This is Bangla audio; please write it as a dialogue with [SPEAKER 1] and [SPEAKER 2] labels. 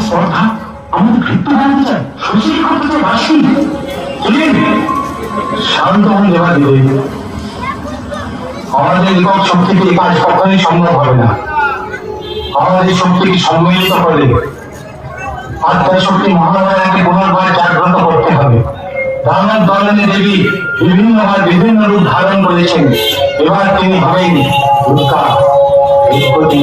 [SPEAKER 1] স্পর্ধা আমাদের মৃত্যু বানাতে চায়, শশীল করতে চায় বাসী। শান্ত হন দেওয়া দেবে, আমাদের একক শক্তিকে এই কাজ কখনোই সম্ভব হবে না। আমাদের শক্তিকে সম্মিলিত করে আত্মার শক্তি মহামায়াকে পুনর্বার জাগ্রত করতে হবে। রামের দলনে দেবী বিভিন্নবার বিভিন্ন রূপ ধারণ করেছেন, এবার তিনি হবেন দুর্গা। এই প্রতি